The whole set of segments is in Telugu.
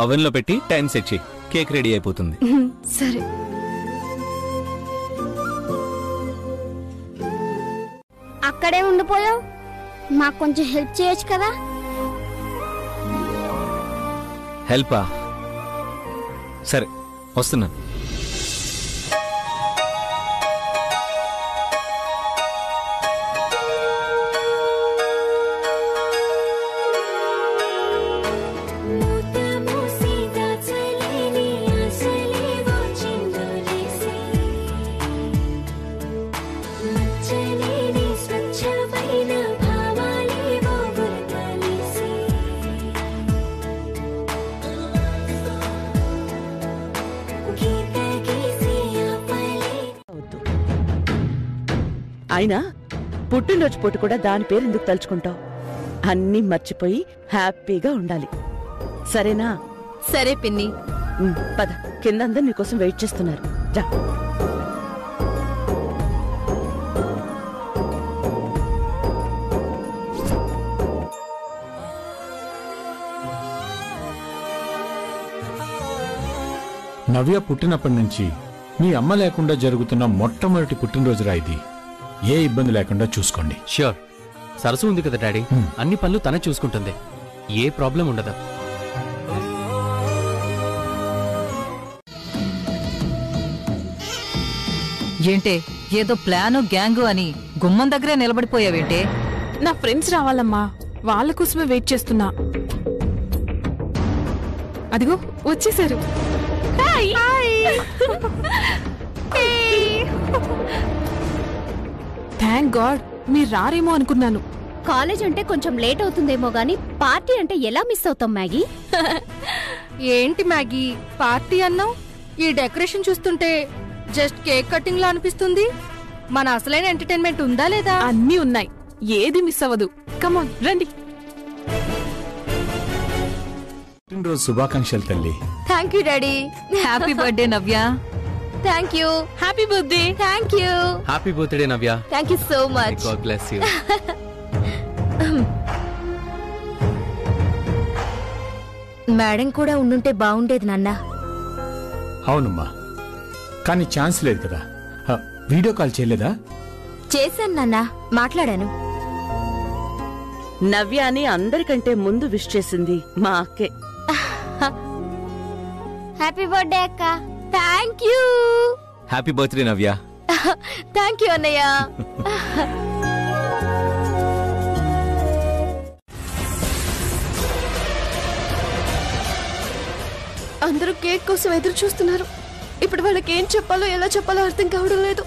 ఓవెన్ లో పెట్టి టైం సెట్ చేయి, కేక్ రెడీ అయిపోతుంది. సరే. అక్కడే ఉండిపోయావు, మాకు కొంచెం హెల్ప్ చేయొచ్చు కదా. హెల్పా? సరే వస్తున్నా. అయినా పుట్టినరోజు పూట కూడా దాని పేరు ఎందుకు తలుచుకుంటావు? అన్నీ మర్చిపోయి హ్యాపీగా ఉండాలి, సరేనా? సరే పిన్ని. పద, కిందందరూ నీకోసం వెయిట్ చేస్తున్నారు. రా. నవ్య పుట్టినప్పటి నుంచి మీ అమ్మ లేకుండా జరుగుతున్న మొట్టమొదటి పుట్టినరోజురా ఇది. ఏ ఇబ్బంది లేకుండా చూసుకోండి. ష్యూర్. సరసు ఉంది కదా డాడీ, అన్ని పనులు తనే చూసుకుంటుంది, ఏ ప్రాబ్లం ఉండదు. ఏంటే ఏదో ప్లాను గ్యాంగు అని గుమ్మం దగ్గరే నిలబడిపోయావేంటే? నా ఫ్రెండ్స్ రావాలమ్మా, వాళ్ళ కోసమే వెయిట్ చేస్తున్నా. అదిగో వచ్చేసారు. థ్యాంక్ గాడ్ మీరు రారేమో అనుకున్నాను. కాలేజ్ అంటే కొంచెం లేట్ అవుతుందేమో గానీ పార్టీ అంటే ఎలా మిస్ అవుతాం మ్యాగీ? ఏంటి మ్యాగీ పార్టీ అన్నావు? ఈ డెకరేషన్ చూస్తుంటే జస్ట్ కేక్ కటింగ్ లా అనిపిస్తుంది. మన అసలైన ఎంటర్టైన్మెంట్ ఉందా లేదా? అన్నీ ఉన్నాయి, ఏది మిస్ అవ్వదు. కమాన్ రండి. పుట్టినరోజు శుభాకాంక్షలు తల్లి. Thank you daddy. Happy birthday Navya. Thank you. Happy birthday. Thank you. Happy birthday Navya. Thank you so much. God bless you. Madam కూడా ఉండుంటే బాగుండేది నాన్న. అవునమ్మా, కానీ ఛాన్స్ లేదు కదా. వీడియో కాల్ చేయలేదా? చేశాను నాన్న, మాట్లాడాను. నవ్య అని అందరికంటే ముందు విష్ చేసింది మా అక్కే. హ్యాపీ బర్త్డే అక్క. Thank you. Happy birthday Navya. Thank you అన్నయ్య. అందరూ కేక్ కోసం ఎదురు చూస్తున్నారు. ఇప్పుడు వాళ్ళకి ఏం చెప్పాలో ఎలా చెప్పాలో అర్థం కావడం లేదు.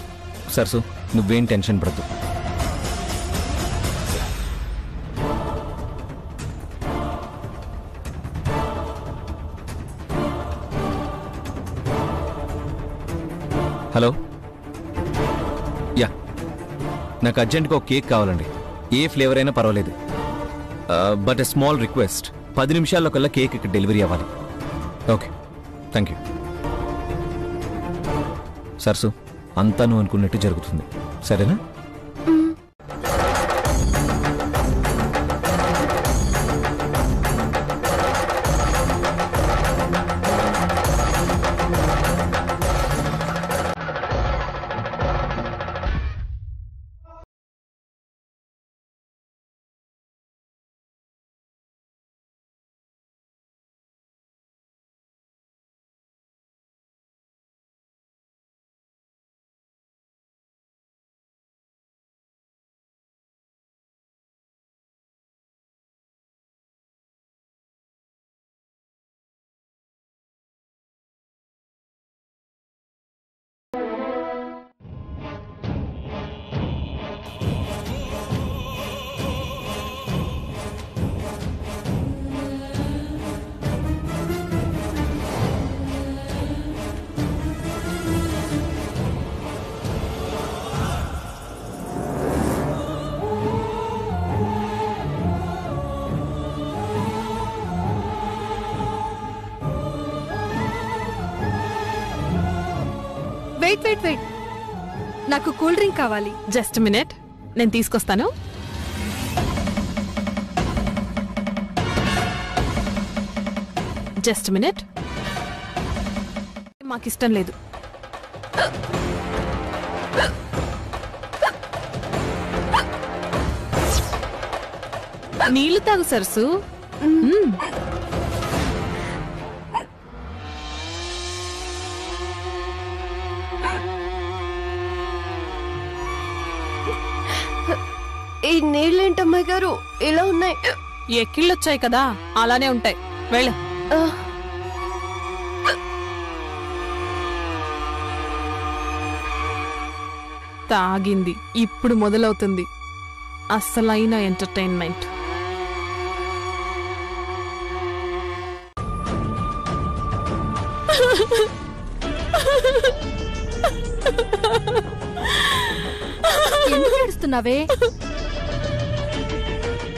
సరసు నువ్వేం టెన్షన్ పడద్దు. హలో, యా, నాకు అర్జెంట్గా ఒక కేక్ కావాలండి. ఏ ఫ్లేవర్ అయినా పర్వాలేదు, బట్ ఎ స్మాల్ రిక్వెస్ట్. 10 నిమిషాల్లో కల్లా కేక్ ఇక్కడ డెలివరీ అవ్వాలి. Okay, thank you. సరసు, అంతా నువ్వు అనుకున్నట్టు జరుగుతుంది, సరేనా? వెయిట్ వెయిట్ వెయిట్, నాకు కూల్ డ్రింక్ కావాలి. జస్ట్ మినిట్, నేను తీసుకొస్తాను. Just minute. మాకిష్టం లేదు. నీళ్లు తాగు సరసు. ఈ నీళ్ళేంటమ్మాయి గారు ఇలా ఉన్నాయి? ఎక్కిళ్ళొచ్చాయి కదా, అలానే ఉంటాయి. వెళ్ళు. తాగింది. ఇప్పుడు మొదలవుతుంది అస్సలైన ఎంటర్టైన్మెంట్. ఎందుకు ఏడుస్తున్నావే?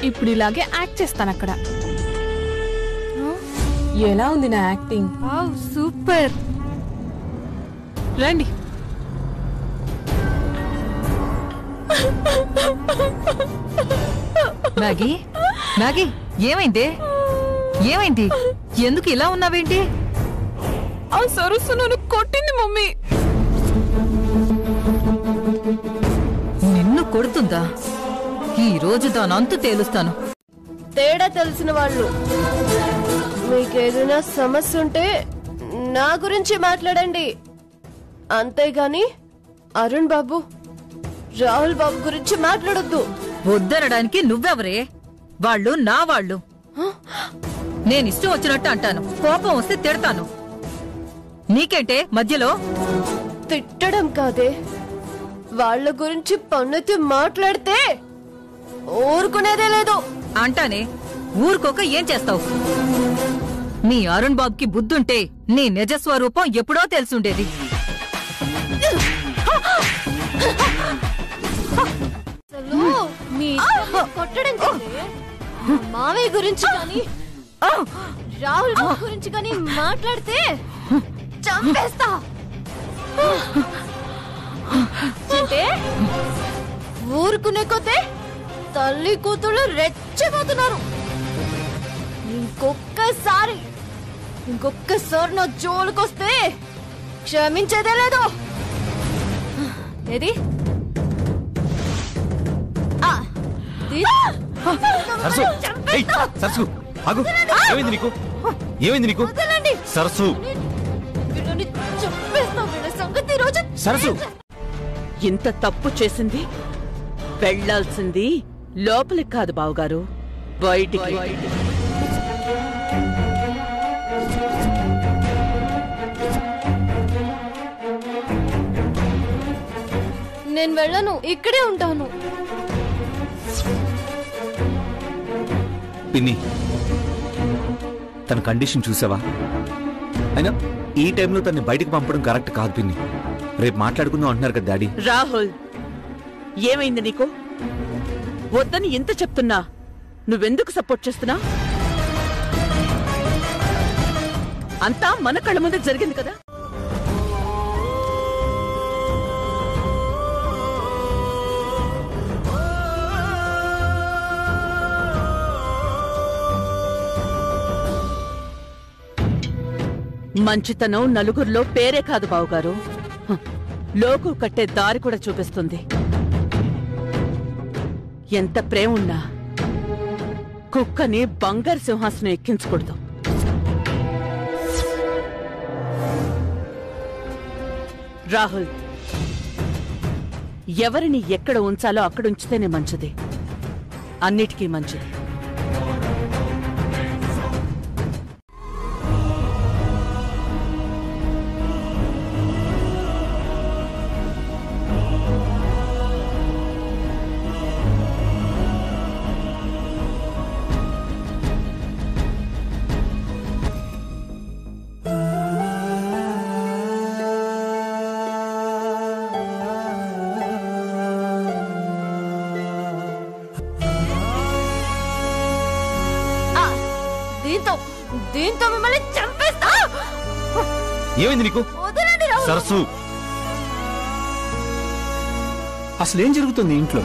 ఇప్పుడు ఇలాగే యాక్ట్ చేస్తాను అక్కడ. ఎలా ఉంది నా యాక్టింగ్? సూపర్. రండి. మ్యాగీ, మ్యాగీ, ఏమైంది? ఏమైంది? ఎందుకు ఇలా ఉన్నావేంటి? ఆ సరస్సు నన్ను కొట్టింది మమ్మీ. నిన్ను కొడుతుందా? ఈ రోజు దానంతు తేలుస్తాను. తేడా తెలిసిన వాళ్ళు మీకేదైనా సమస్య ఉంటే నా గురించి మాట్లాడండి, అంతేగాని అరుణ్ బాబు, రాహుల్ బాబు గురించి మాట్లాడొద్దు. వద్దనడానికి నువ్వెవరే? వాళ్ళు నా వాళ్ళు. నేనిష్టం వచ్చినట్టు అంటాను, కోపం వస్తే తిడతాను. నీకేంటే మధ్యలో? తిట్టడం కాదే, వాళ్ళ గురించి పన్నుతి మాట్లాడితే ఊరుకునేదే లేదు. అంటానే, ఊరుకోక ఏం చేస్తావు? నీ అరుణ్ బాబుకి బుద్ధుంటే నీ నిజస్వరూపం ఎప్పుడో తెలుసుండేది. మీ కొట్టడం మావయ్య గురించి కానీ రాహుల్ బాబు గురించి కానీ మాట్లాడితే చంపేస్తా. ఊరుకునే కొద్దే తల్లి కూతుళ్ళు రెచ్చిపోతున్నారు. ఇంకొక్కసారి నా జోలుకొస్తే క్షమించేదే లేదు. ఏది సరసు, ఏయ్, సరసు, ఆగు. ఏమైంది నీకు? ఏమైంది నీకు? సరసు, సరసు, ఇంత తప్పు చేసింది వెళ్లాల్సింది లోపలికి కాదు బావగారు, బయటికి. నేను వెళ్ళను, ఇక్కడే ఉంటాను. పిన్ని, తన కండిషన్ చూసావా? అయినా ఈ టైంలో తన్ని బయటకు పంపడం కరెక్ట్ కాదు పిన్ని. రేపు మాట్లాడుకుందాం అంటున్నారు కదా డాడీ. రాహుల్, ఏమైంది నీకు? వద్దని ఎంత చెప్తున్నా నువ్వెందుకు సపోర్ట్ చేస్తున్నా? అంతా మన కళ్ళ ముందే జరిగింది కదా. మంచితనం నలుగురిలో పేరే కాదు బావుగారు, లోకు కట్టే దారి కూడా చూపిస్తుంది. ఎంత ప్రేమ ఉన్నా కుక్కని బంగారు సింహాసనం ఎక్కించకూడదు. రాహుల్, ఎవరిని ఎక్కడ ఉంచాలో అక్కడ ఉంచితేనే మంచిది, అన్నిటికీ మంచిది. దీంతో మిమ్మల్ని చంపేస్తా. ఏమైంది నీకు? సరసు, అసలేం జరుగుతుంది ఇంట్లో?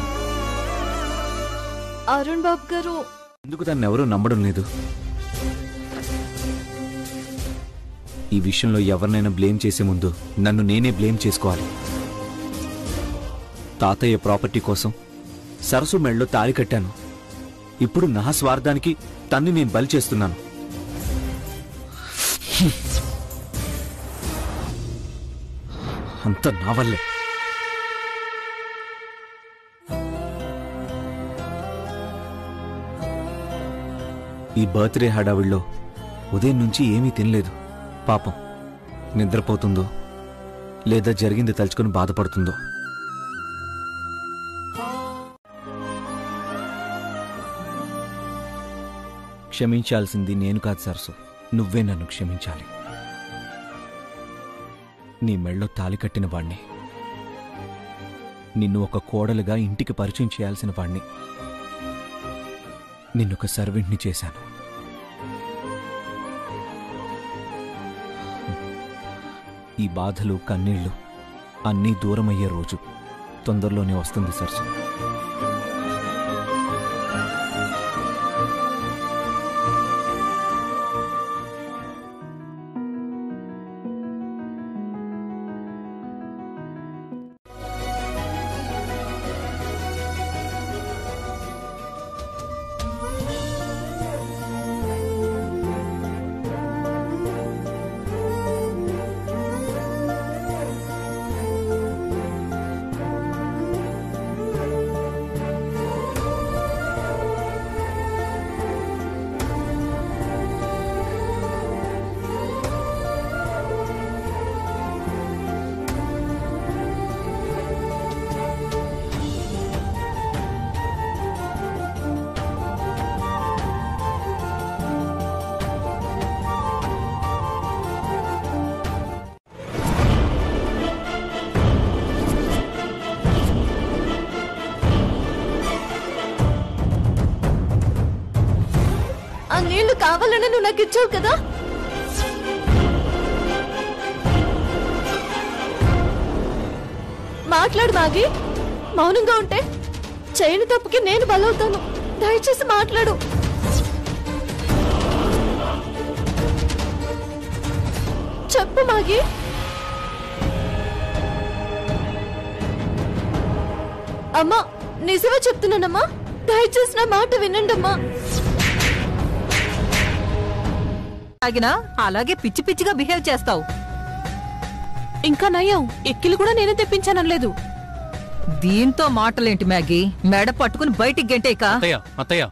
అరుణ్ బాబు గారు, ఎందుకు తను ఎవరూ నమ్మడం లేదు? ఈ విషయంలో ఎవరినైనా బ్లేమ్ చేసే ముందు నన్ను నేనే బ్లేమ్ చేసుకోవాలి. తాతయ్య ప్రాపర్టీ కోసం సరసు మెళ్ళలో తాళి కట్టాను. ఇప్పుడు నా స్వార్థానికి తన్ని నేను బలి చేస్తున్నాను. అంత నా వల్లే. ఈ బర్త్డే హడావిడిలో ఉదయం నుంచి ఏమీ తినలేదు. పాపం నిద్రపోతుందో లేదా జరిగింది తలుచుకుని బాధపడుతుందో. క్షమించాల్సింది నేను కాదు సరసు, నువ్వే నన్ను క్షమించాలి. నీ మెళ్ళో తాలి కట్టిన వాణ్ణి, నిన్ను ఒక కోడలుగా ఇంటికి పరిచయం చేయాల్సిన వాణ్ణి, నిన్నొక సర్వెంట్ని చేశాను. ఈ బాధలు కన్నీళ్లు అన్నీ దూరమయ్యే రోజు తొందరలోనే వస్తుంది సరసు. నీళ్లు కావాలని నువ్వు నాకు ఇచ్చావు కదా. మాట్లాడు మాగి. మౌనంగా ఉంటే చేయని తప్పుకి నేను బలవుతాను. దయచేసి మాట్లాడు. చెప్పు మాగి. అమ్మా నిజమే చెప్తున్నానమ్మా, దయచేసి నా మాట వినండమ్మా. అలాగే పిచ్చి పిచ్చిగా బిహేవ్ చేస్తావు. ఇంకా నయ్యం, ఎక్కిలు కూడా నేనే తెప్పించానలేదు. దీంతో మాటలేంటి మ్యాగీ? మెడ పట్టుకుని బయటికి గంటేక. అత్తయ్య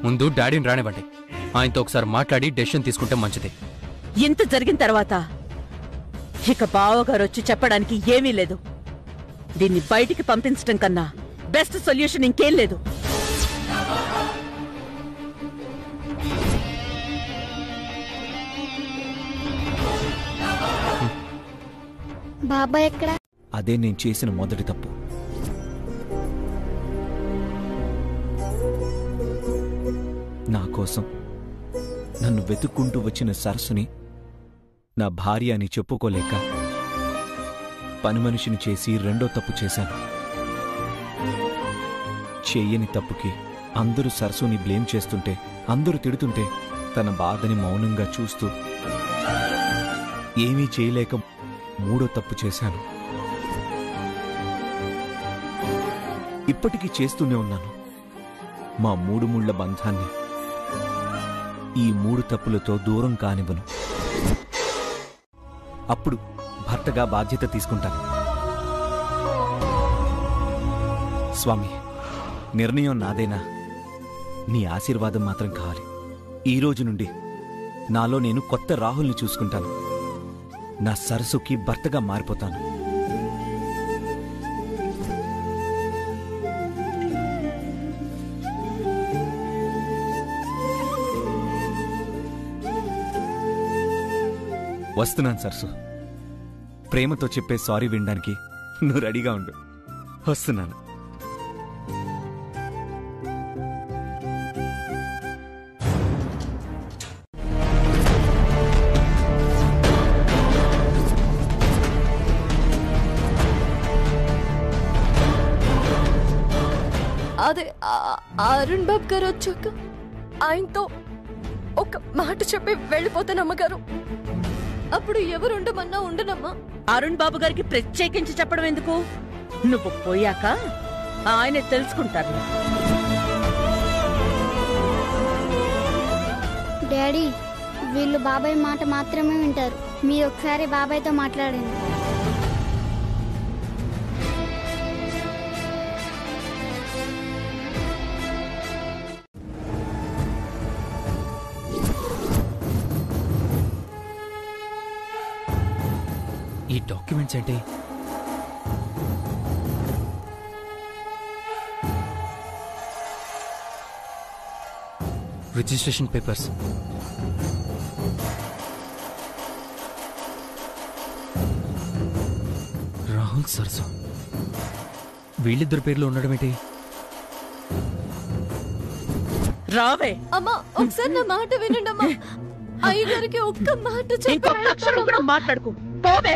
ముందు డాడీని రానివ్వండి. ఆయనతో ఒకసారి మాట్లాడి డెసిషన్ తీసుకుంటే మంచిది. ఇంత జరిగిన తర్వాత ఇక బావగారు వచ్చి చెప్పడానికి ఏమీ లేదు. దీన్ని బయటికి పంపించడం కన్నా బెస్ట్ సొల్యూషన్ ఇంకేం లేదు. బాబాయ్ ఎక్కడ? అదే నేను చేసిన మొదటి తప్పు. నా కోసం నన్ను వెతుక్కుంటూ వచ్చిన సరస్సుని నా భార్య అని చెప్పుకోలేక పని మనిషిని చేసి రెండో తప్పు చేశాను. చెయ్యని తప్పుకి అందరూ సరస్సుని బ్లేమ్ చేస్తుంటే, అందరూ తిడుతుంటే తన బాధని మౌనంగా చూస్తూ ఏమీ చేయలేక మూడో తప్పు చేశాను. ఇప్పటికీ చేస్తూనే ఉన్నాను. మా మూడు ముళ్ల బంధాన్ని ఈ మూడు తప్పులతో దూరం కానివ్వను. అప్పుడు భర్తగా బాధ్యత తీసుకుంటాను. స్వామి, నిర్ణయం నాదేనా? నీ ఆశీర్వాదం మాత్రం కావాలి. ఈ రోజు నుండి నాలో నేను కొత్త రాహుల్ని చూసుకుంటాను. నా సరస్సుకి భర్తగా మారిపోతాను. వస్తున్నాను సరస్సు. ప్రేమతో చెప్పే సారీ వినడానికి నువ్వు రెడీగా ఉండు. వస్తున్నాను. అదే అరుణ్ బాబు గారు వచ్చాక ఆయనతో ఒక మాట చెప్పి వెళ్ళిపోతానమ్మగారు. అప్పుడు ఎవరు ఉండమన్నా ఉండనమ్మా. అరుణ్ బాబు గారికి ప్రత్యేకించి చెప్పడం ఎందుకు? నువ్వు పోయాక ఆయన తెలుసుకుంటారు. డాడీ, వీళ్ళు బాబాయ్ మాట మాత్రమే వింటారు. మీరు ఒకసారి బాబాయ్తో మాట్లాడండి. ఈ డాక్యుమెంట్స్ ఏంటి? Registration papers. రాహుల్ సరసు, వీళ్ళిద్దరు పేర్లు ఉండడం ఏంటి? రావే. అమ్మా, ఒకసారి నా మాట వినండి అమ్మా. అయ్యగారికి ఒక్క మాట ఇంకొక అక్షరం కూడా మాట్లాడుకో. పోవే.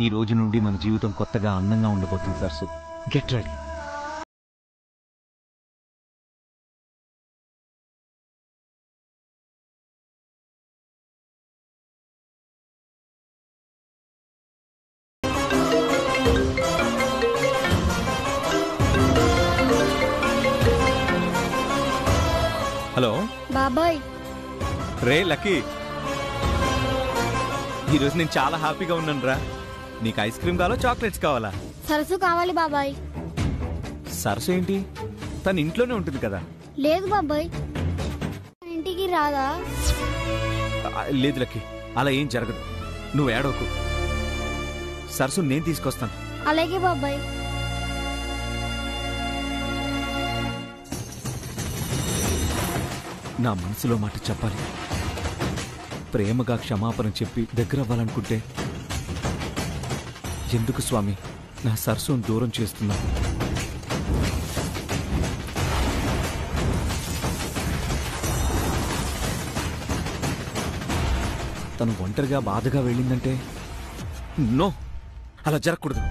ఈ రోజు నుండి మన జీవితం కొత్తగా అందంగా ఉండబోతుంది సరసు. Get ready. హలో బాబాయ్. రే లక్కీ, ఈరోజు నేను చాలా హ్యాపీగా ఉన్నాను రా. నీకు ఐస్ క్రీమ్ కావాలా, చాక్లెట్స్ కావాలా? సరస్సు కావాలి బాబాయ్. సరస్సు ఏంటి? తను ఇంట్లోనే ఉంటుంది కదా. లేదు బాబాయ్, ఇంటికి రాదా? లేదు లక్కీ, అలా ఏం జరగదు. నువ్వు ఏడవకు. సరస్సు నేను తీసుకొస్తాను. అలాగే బాబాయ్. నా మనసులో మాట చెప్పాలి. ప్రేమగా క్షమాపణ చెప్పి దగ్గర అవ్వాలనుకుంటే ఎందుకు స్వామి నా సరస్సును దూరం చేస్తున్నా? తను ఒంటరిగా బాధగా వెళ్ళిందంటే నో, అలా జరగకూడదు.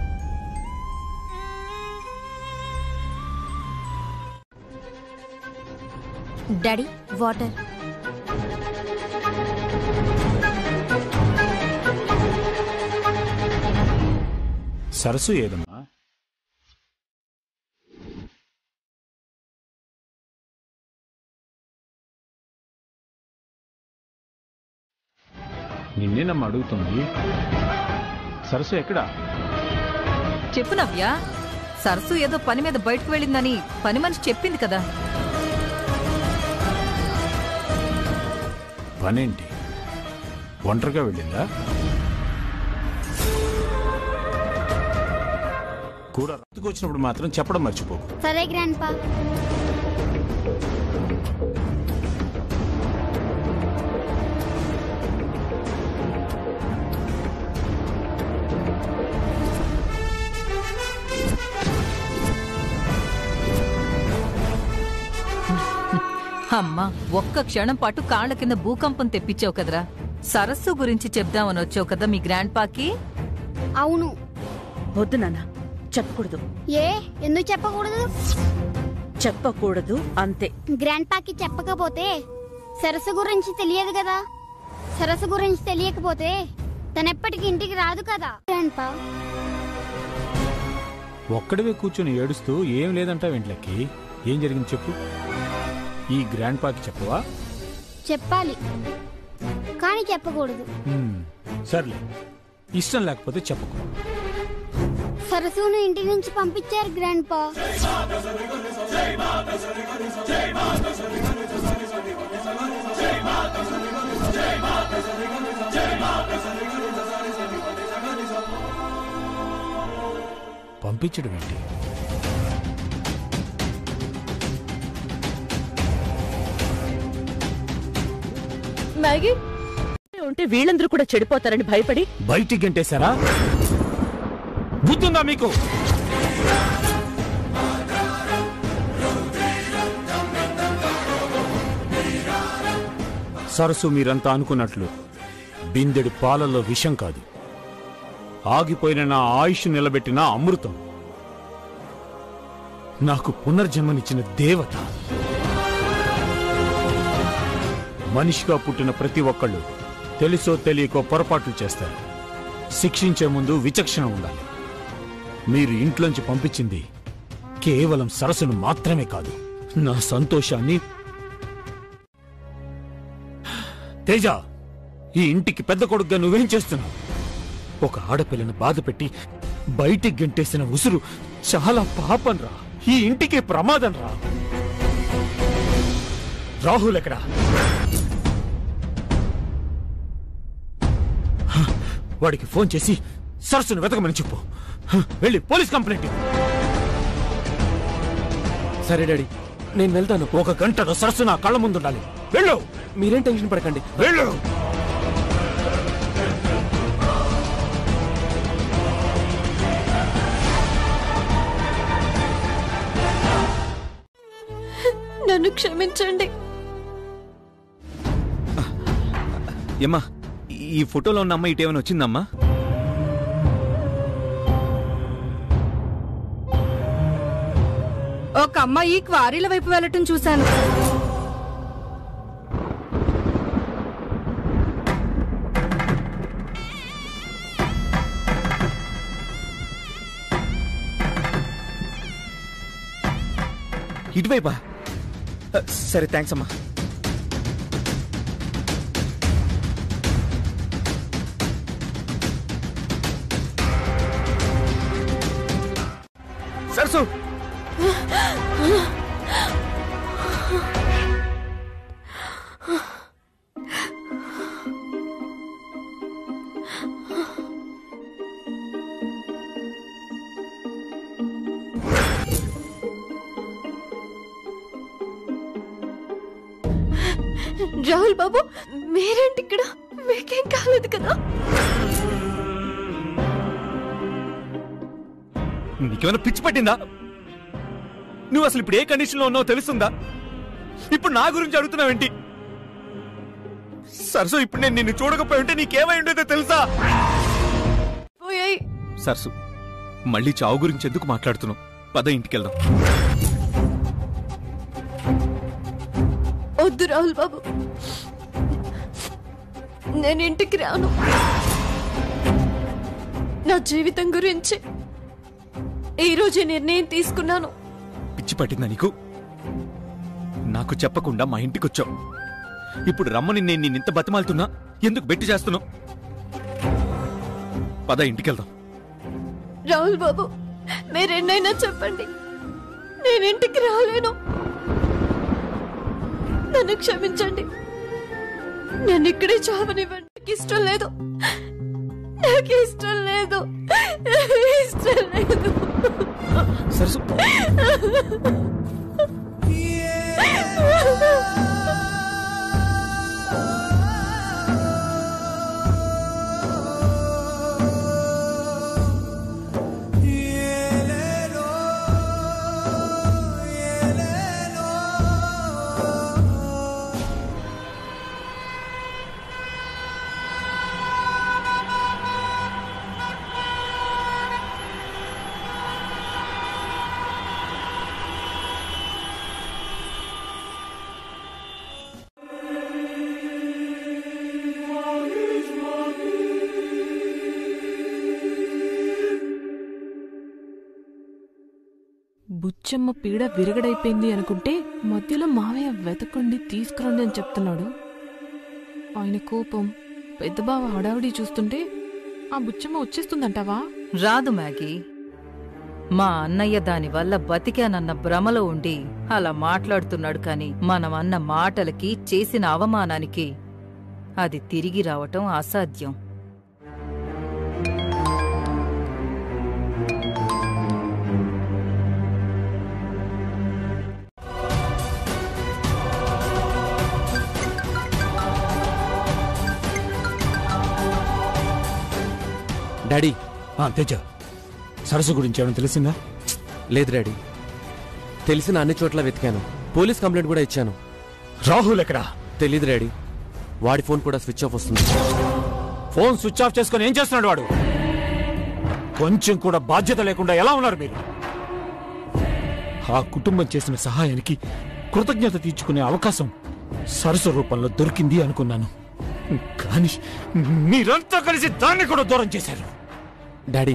Daddy, water. సరస్సు ఏదమ్మా? నిన్నేనమ్మా అడుగుతుంది. సరస్సు ఎక్కడా? చెప్పు నవ్య. సరస్సు ఏదో పని మీద బయటకు వెళ్ళిందని పని మనిషి చెప్పింది కదా. పనేంటి? ఒంటరిగా వెళ్ళిందా? కూడా రాత్రికి వచ్చినప్పుడు మాత్రం చెప్పడం మర్చిపోకు. సరే గ్రాండ్ పా. అమ్మా, ఒక్క క్షణం పాటు కాళ్ల కింద భూకంపం తెప్పించావు కదరా. సరస్సు గురించి చెప్దామని వచ్చావు కదా మీ గ్రాండ్ పాకి. అవును. వద్దు నాన్న, చెప్పకూడదు. ఏ, ఎందుకు చెప్పకూడదు? చెప్పకూడదు అంతే. గ్రాండ్ పాకి చెప్పకపోతే సరస్సు గురించి తెలియదు కదా. సరస్సు గురించి తెలియకపోతే తనెప్పటికి ఇంటికి రాదు కదా గ్రాండ్ పా. ఒక్కడివే కూర్చొని ఏడుస్తూ ఏం లేదంటా వెంట్లకి. ఏం జరిగింది చెప్పు. ఈ గ్రాండ్ పాకి చెప్పవా? చెప్పాలి, కానీ చెప్పకూడదు. సర్లే, ఇష్టం లేకపోతే చెప్పకు. సరస్సును ఇంటి నుంచి పంపించారు గ్రాండ్ పా. పంపించడం ఏంటి? మ్యాగీ ఉంటే వీళ్ళందరూ కూడా చెడిపోతారని భయపడి బయటికి గంటేశారా? బుద్ధుందా మీకు? సరస్సు మీరంతా అనుకున్నట్లు బిందెడు పాలలో విషం కాదు, ఆగిపోయిన నా ఆయుష్ నిలబెట్టిన అమృతం. నాకు పునర్జన్మనిచ్చిన దేవత. మనిషిగా పుట్టిన ప్రతి ఒక్కళ్ళు తెలుసో తెలియకో పొరపాట్లు చేస్తారు. శిక్షించే ముందు విచక్షణ ఉండాలి. మీరు ఇంట్లోంచి పంపించింది కేవలం సరస్సును మాత్రమే కాదు, నా సంతోషాన్ని. తేజ, ఈ ఇంటికి పెద్ద కొడుకుగా నువ్వేం చేస్తున్నావు? ఒక ఆడపిల్లను బాధపెట్టి బయటికి గెంటేసిన ఉసురు చాలా పాపం రా. ఈ ఇంటికి ప్రమాదం రా. రాహుల్ ఎక్కడా? వాడికి ఫోన్ చేసి సరస్సును వెతకమని చెప్పు. వెళ్ళి పోలీస్ కంప్లైంట్. సరే డాడీ, నేను వెళ్తాను. 1 గంటలో సరస్సు నా కళ్ళ ముందుండాలి. వెళ్ళు. మీరేం టెన్షన్ పడకండి. వెళ్ళు. నన్ను క్షమించండి. ఏమ్మా, ఈ ఫోటోలో ఉన్న అమ్మ ఇటేమైనా వచ్చిందమ్మా? ఒక అమ్మాయి క్వారీల వైపు వెళ్ళటం చూశాను. ఇటువైపా? సరే, థ్యాంక్స్ అమ్మా. సరస్సు, రాహుల్ బాబు, మీరేంటి ఇక్కడ? మీకేం కాలేదు కదా? నీకేమైనా పిచ్చి పట్టిందా? నువ్వు అసలు ఇప్పుడు ఏ కండిషన్ లో ఉన్నావో తెలుస్తుందా? ఇప్పుడు నా గురించి అడుగుతున్నావేంటి? సరసు, ఇప్పుడు నేను నిన్ను చూడకపోయి ఉంటే నీకేమై ఉండేదో తెలుసా? సరసు, మళ్ళీ చావు గురించి ఎందుకు మాట్లాడుతున్నావు? పద, ఇంటికెళ్దాం. వద్దు రాహుల్ బాబు, నేను ఇంటికి రాను. నా జీవితం గురించి ఈ రోజు నిర్ణయం తీసుకున్నాను. పిచ్చి పట్టిందా నీకు? నాకు చెప్పకుండా మా ఇంటికి వచ్చావు. ఇప్పుడు రమ్మని నేను నిన్నింత బతిమాలుతున్నా ఎందుకు బెట్టి చేస్తున్నావు? పద, ఇంటికెళ్దాం. రాహుల్ బాబు, మీరెన్నైనా చెప్పండి, నేను ఇంటికి రాలేను. నన్ను క్షమించండి. నేను ఇక్కడే చావనివ్వండి. నాకు ఇష్టం లేదు. నాకు ఇష్టం లేదు. ఇష్టం లేదు. సరసు, బుచ్చమ్మ పీడ విరగడైపోయింది అనుకుంటే మధ్యలో మావయ్య వెతకండి తీసుకురండి అని చెప్తున్నాడు. ఆయన కోపం, పెద్ద బావ హడావిడి చూస్తుంటే ఆ బుచ్చమ్మ వచ్చేస్తుందంటావా? రాదు మ్యాగీ. మా అన్నయ్య దానివల్ల బతికానన్న భ్రమలో ఉండి అలా మాట్లాడుతున్నాడు కాని మనం అన్న మాటలకి చేసిన అవమానానికి అది తిరిగి రావటం అసాధ్యం. డాడీ. తేజ, సరస్సు గురించి ఏమైనా తెలిసిందా? లేదు డాడీ, తెలిసిన అన్ని చోట్ల వెతికాను, పోలీస్ కంప్లైంట్ కూడా ఇచ్చాను. రాహుల్ ఎక్కడా? తెలీదు డాడీ, వాడి ఫోన్ కూడా స్విచ్ ఆఫ్ వస్తుంది. ఫోన్ స్విచ్ ఆఫ్ చేసుకుని ఏం చేస్తున్నాడు వాడు? కొంచెం కూడా బాధ్యత లేకుండా ఎలా ఉన్నారు మీరు? ఆ కుటుంబం చేసిన సహాయానికి కృతజ్ఞత తీర్చుకునే అవకాశం సరస్సు రూపంలో దొరికింది అనుకున్నాను, కానీ మీరంతా కలిసి దాన్ని కూడా దూరం చేశారు. డాడీ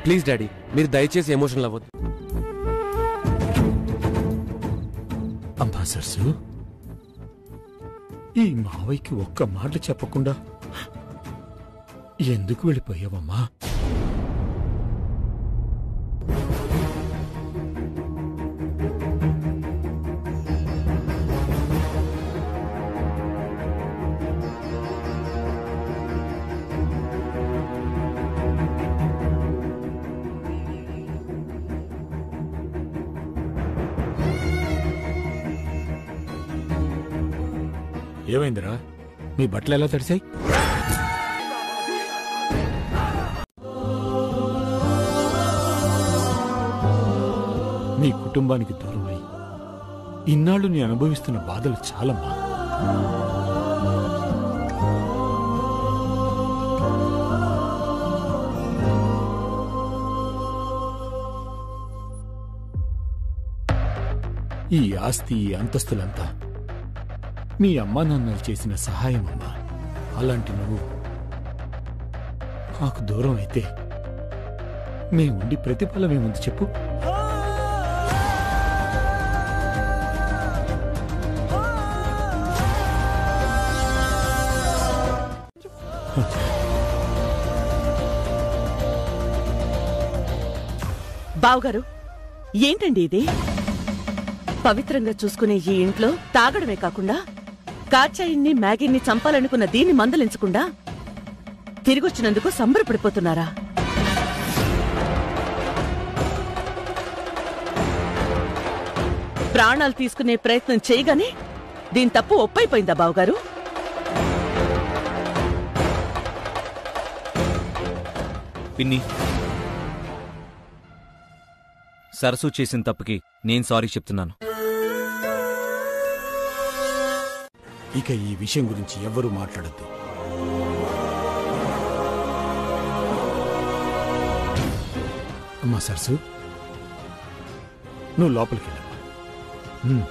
ప్లీజ్ డాడీ, మీరు దయచేసి ఎమోషనల్ అవ్వద్దు. అమ్మా సరస్సు, ఈ మావయ్యకి ఒక్క మాట చెప్పకుండా ఎందుకు వెళ్ళిపోయావమ్మా? ఏమైందిరా? మీ బట్టలు ఎలా తడిసాయి? నీ కుటుంబానికి దూరమై ఇన్నాళ్ళు నీ అనుభవిస్తున్న బాధలు చాలమ్మా. ఈ ఆస్తి, ఈ అంతస్తులంతా మీ అమ్మా నాన్నలు చేసిన సహాయం అమ్మా. అలాంటి నువ్వు మాకు దూరం అయితే మేముండి ప్రతిఫలం ఏముంది చెప్పు? బావగారు, ఏంటండి ఇది? పవిత్రంగా చూసుకునే ఈ ఇంట్లో తాగడమే కాకుండా కాచాయిన్ని, మ్యాగీని చంపాలనుకున్న దీన్ని మందలించకుండా తిరిగొచ్చినందుకు సంబరపడిపోతున్నారా? ప్రాణాలు తీసుకునే ప్రయత్నం చేయగానే దీని తప్పు ఒప్పైపోయిందా బావగారు? పిన్ని, సరస్సు చేసిన తప్పుకి నేను సారీ చెప్తున్నాను. ఇక ఈ విషయం గురించి ఎవ్వరూ మాట్లాడద్దు. అమ్మా సరస్సు, నువ్వు లోపలికి వెళ్ళమ్మా.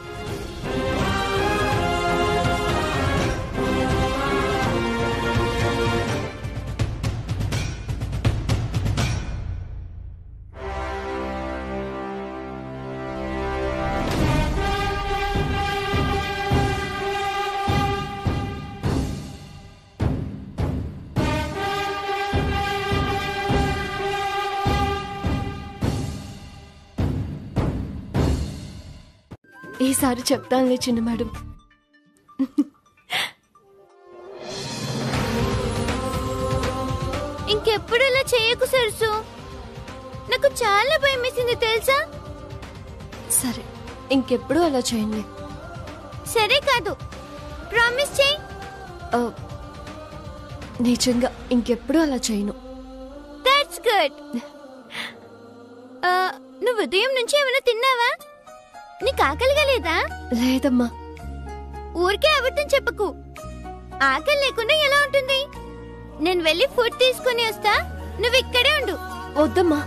ఈసారి చెప్తానులే చిన్న మేడం. ఇంకెప్పుడు ఇలా చేయకు సరసు, నాకు చాలా భయం వేసింది తెలుసా? సరే, ఇంకెప్పుడు అలా చేయండి. సరే కాదు, ప్రామిస్ చేయి. నిజంగా ఇంకెప్పుడు అలా చేయను. That's good. నువ్వు ఉదయం నుంచి ఏమైనా తిన్నావా? నీకు ఆకలిగా లేదా? లేదమ్మా. ఊరికే అబద్ధం చెప్పకు. ఆకలి లేకుండా ఎలా ఉంటుంది? నేను వెళ్ళి ఫుడ్ తీసుకుని వస్తా, నువ్వు ఇక్కడే ఉండు. వద్దమ్మా.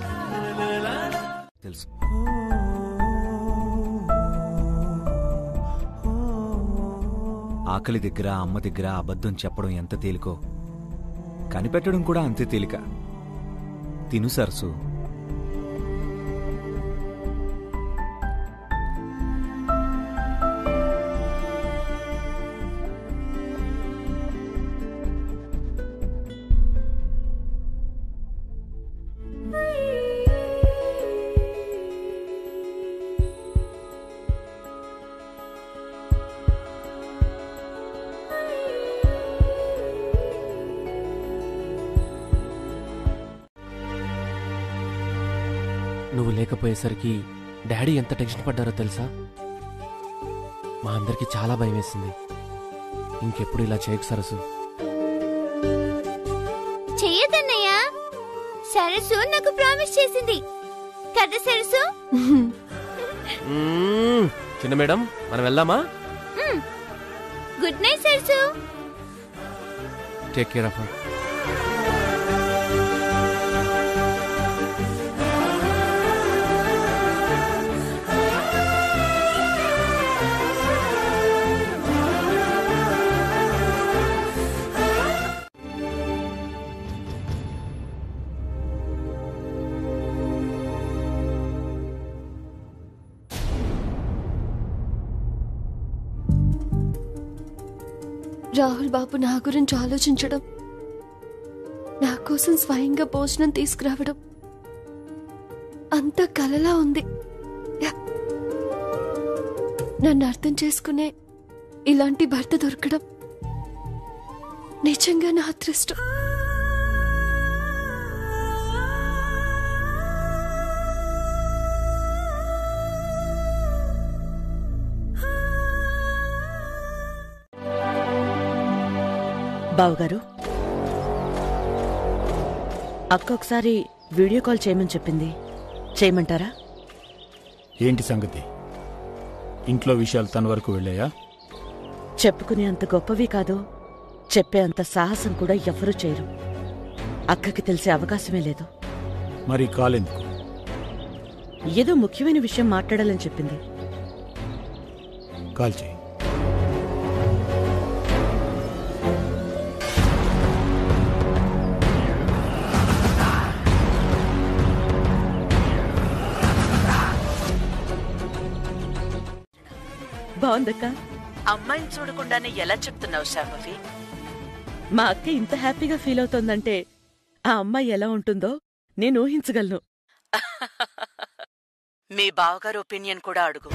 తెలుసు. ఆకలి దగ్గర, అమ్మ దగ్గర అబద్ధం చెప్పడం ఎంత తేలికో కనిపెట్టడం కూడా అంతే తేలిక. తిను సరసు. నువ్వు లేకపోయేసరికి డాడీ ఎంత టెన్షన్ పడ్డారో తెలుసా? మా అందరికి చాలా భయం వేసింది. ఇంకెప్పుడు ఇలా చేయకు సరసు. చెయ్యదన్నయ్యా, సరసు నాకు ప్రామిస్ చేసింది కదా సరసు. చిన్న మేడం, మనం వెళ్దామా? Good night Sarasu. Take care of her. Rahul బాబు నా గురించి ఆలోచించడం, నా కోసం స్వయంగా భోజనం తీసుకురావడం అంత కలలా ఉంది. నన్ను అర్థం చేసుకునే ఇలాంటి భర్త దొరకడం నిజంగా నా అదృష్టం. బావగారు, అక్క ఒకసారి వీడియో కాల్ చేయమని చెప్పింది, చేయమంటారా? ఏంటి సంగతి? ఇంట్లో విషయాలు తన వరకు వెళ్ళాయా? చెప్పుకునే అంత గొప్పవి కాదు, చెప్పే అంత సాహసం కూడా ఎవ్వరూ చేయరు. అక్కకి తెలిసే అవకాశమే లేదు. మరి కాల్ ఎందుకు? ఏదో ముఖ్యమైన విషయం మాట్లాడాలని చెప్పింది. కాల్ చేయి. బాగుందక్క. అమ్మాయిని చూడకుండానే ఎలా చెప్తున్నావు శాంభవి? మా అక్క ఇంత హ్యాపీగా ఫీల్ అవుతోందంటే ఆ అమ్మాయి ఎలా ఉంటుందో నేను ఊహించగలను. మీ బావగారు ఒపీనియన్ కూడా అడుగు.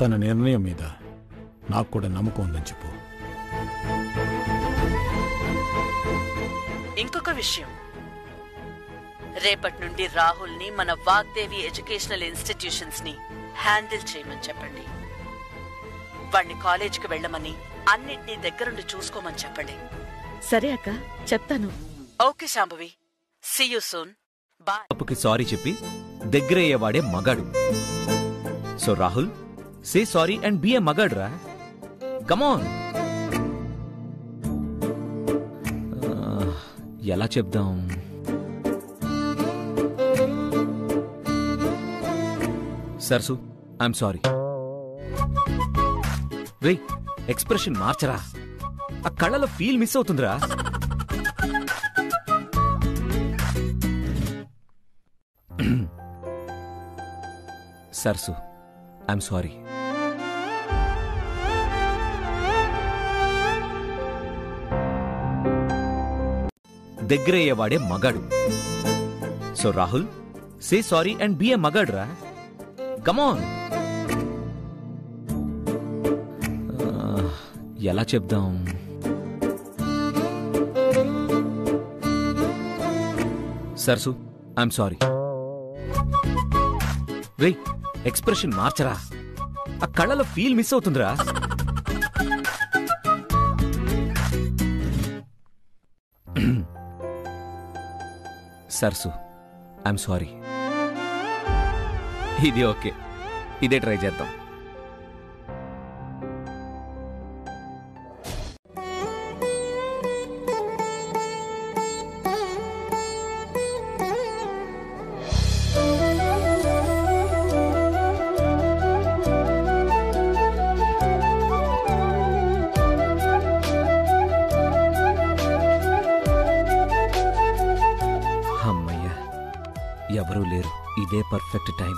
తన నిర్ణయం మీద నాకు కూడా నమ్మకం ఉందని చెప్పు. ఇంకొక విషయం, రేపటి నుండి రాహుల్ని మన వాగ్దేవి ఎడ్యుకేషనల్ ఇన్స్టిట్యూషన్స్ ని హ్యాండిల్ చేయమని చెప్పండి. వాణ్ణి కాలేజీకి వెళ్ళమని, అన్నిటినీ దగ్గరుండి చూసుకోమని చెప్పండి. సరే అక్క, చెప్తాను. Okay Shambhavi, see you soon. Bye. తప్పుకి సారీ చెప్పి దగ్గరయ్యేవాడే మగాడు. So Rahul, say sorry and be a మగాడు రా. కమాన్. ఎలా చెప్దాం? Sarasu, I'm sorry. రే, ఎక్స్ప్రెషన్ మార్చరా, ఆ కళ్ళలో ఫీల్ మిస్ అవుతుందిరా. Sarasu, I'm sorry. దగ్గరయ్యేవాడే మగాడు. So Rahul, say sorry and be a మగాడు రా. కమాన్. ఎలా చెప్దాం? Sarasu, I'm sorry. రే, ఎక్స్ప్రెషన్ మార్చరా, ఆ కళ్ళలో ఫీల్ మిస్ అవుతుందిరా. Sarasu, I'm sorry. ఇది ఓకే, ఇదే ట్రై చేద్దాం. అమ్మయ్యా, ఎవరూ లేరు. ఇదే పర్ఫెక్ట్ టైం.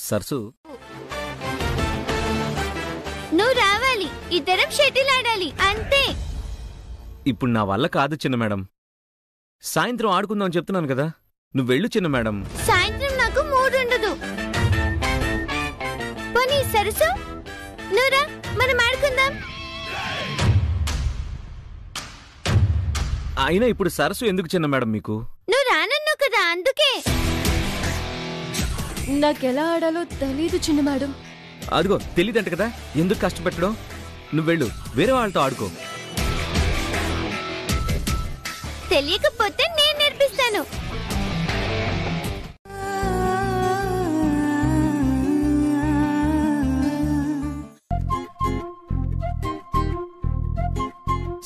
సరసు, నువ్వు రావాలి, ఇద్దరం షటిల్ ఆడాలి అంతే. ఇప్పుడు నా వల్ల కాదు చిన్న మేడం. సాయంత్రం ఆడుకుందాం అని చెప్తున్నాను కదా, నువ్వు వెళ్ళు చిన్న మేడం. సాయంత్రం నాకు మూడు ఉండదు. పోనీ సరసు, నువ్వురా, మనం ఆడుకుందాం. అయినా ఇప్పుడు సరస్సు ఎందుకు చిన్న మేడం మీకు? నువ్వు రానన్నావు కదా, అందుకే. నాకెలా ఆడాలో తెలీదు చిన్న మేడం. అదిగో తెలీదంట కదా, ఎందుకు కష్టపెట్టడం? నువ్వు వెళ్ళు, వేరే వాళ్ళతో ఆడుకో. తెలియకపోతే నేను నేర్పిస్తాను.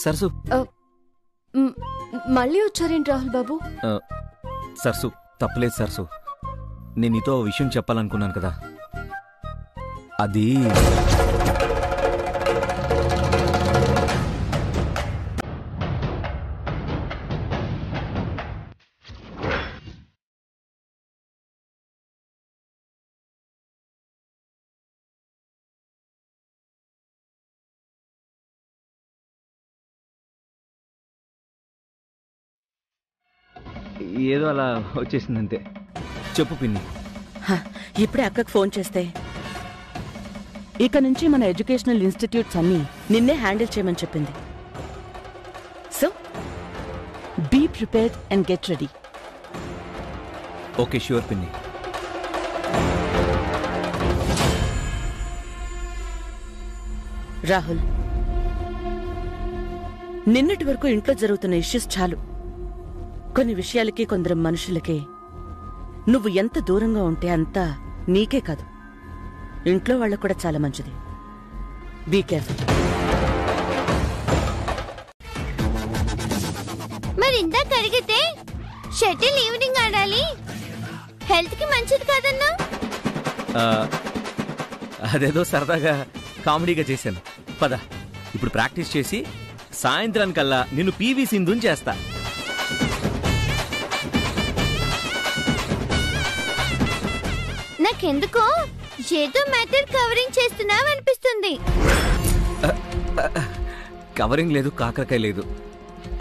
సరసు, మళ్ళీ వచ్చారేంటి రాహుల్ బాబు? సరసు తప్పలేదు సరసు, నేను నీతో ఓ విషయం చెప్పాలనుకున్నాను కదా, అది ఏదో అలా వచ్చేసిందంతే. చెప్పు పిన్ని. ఇప్పుడే అక్కకు ఫోన్ చేస్తే ఇక నుంచి మన ఎడ్యుకేషనల్ ఇన్స్టిట్యూట్స్ అన్నీ నిన్నే హ్యాండిల్ చేయమని చెప్పింది. So be prepared and get ready. Okay, sure పిన్ని. రాహుల్, నిన్నటి వరకు ఇంట్లో జరుగుతున్న ఇష్యూస్ చాలు. కొన్ని విషయాలకి, కొందరు మనుషులకి నువ్వు ఎంత దూరంగా ఉంటే అంత నీకే కాదు, ఇంట్లో వాళ్ళకు కూడా చాలా మంచిది. Be careful. మరి ఇందాక అడిగితే షటిల్ ఈవినింగ్ ఆడాలి, హెల్త్ కి మంచిది కాదన్నా. అదేదో సరదాగా కామెడీగా చేశాను. పద, ఇప్పుడు ప్రాక్టీస్ చేసి సాయంత్రానికల్లా నిన్ను పీవీ సింధుని చేస్తా. నాకెందుకో ఏదో మ్యాటర్ కవరింగ్ చేస్తున్నావు అనిపిస్తుంది. కవరింగ్ లేదు, కాకరకాయ లేదు,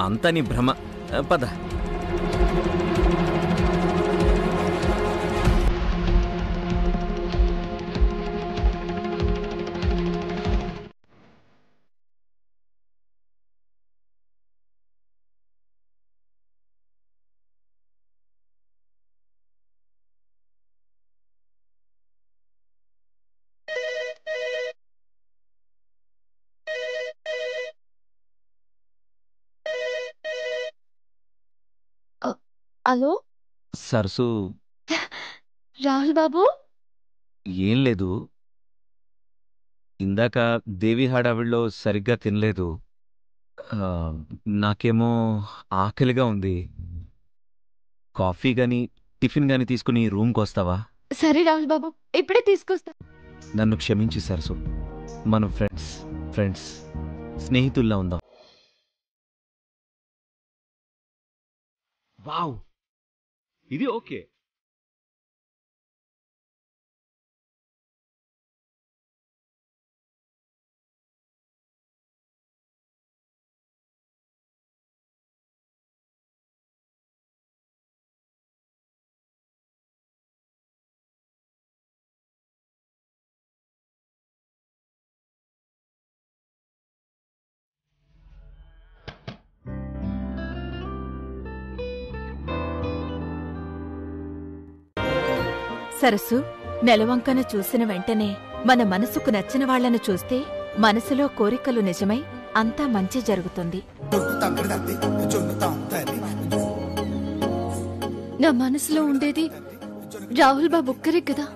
అంతా నీ భ్రమ. పద. హలో సరసు. రాహుల్ బాబు. ఏం లేదు, ఇందాక దేవి హడావిడిలో సరిగ్గా తినలేదు. నాకేమో ఆకలిగా ఉంది. కాఫీ గాని టిఫిన్ గాని తీసుకుని రూమ్కి వస్తావా? సరే రాహుల్ బాబు, ఇప్పుడే తీసుకొస్తా. నన్ను క్షమించి సరసు, మనం ఫ్రెండ్స్ స్నేహితుల్లా ఉందాం. వావ్, ఇది ఓకే. సరస్సు, నెలవంకను చూసిన వెంటనే మన మనసుకు నచ్చిన వాళ్లను చూస్తే మనసులో కోరికలు నిజమై అంతా మంచి జరుగుతుంది. నా మనసులో ఉండేది రాహుల్ బాబు ఒక్కరే కదా,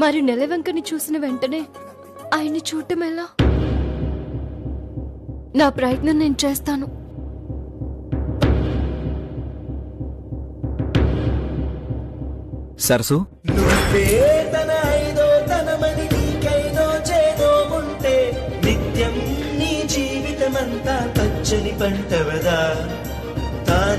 మరి నెలవంకని చూసిన వెంటనే ఆయన్ని చూడటం ఎలా? నా ప్రయత్నం నేను చేస్తాను. సరసు, నువ్వే తన ఐదో తనమని నీకైదో చేదో ఉంటే నిత్యం నీ జీవితమంతా పచ్చని పంటవదా. తానే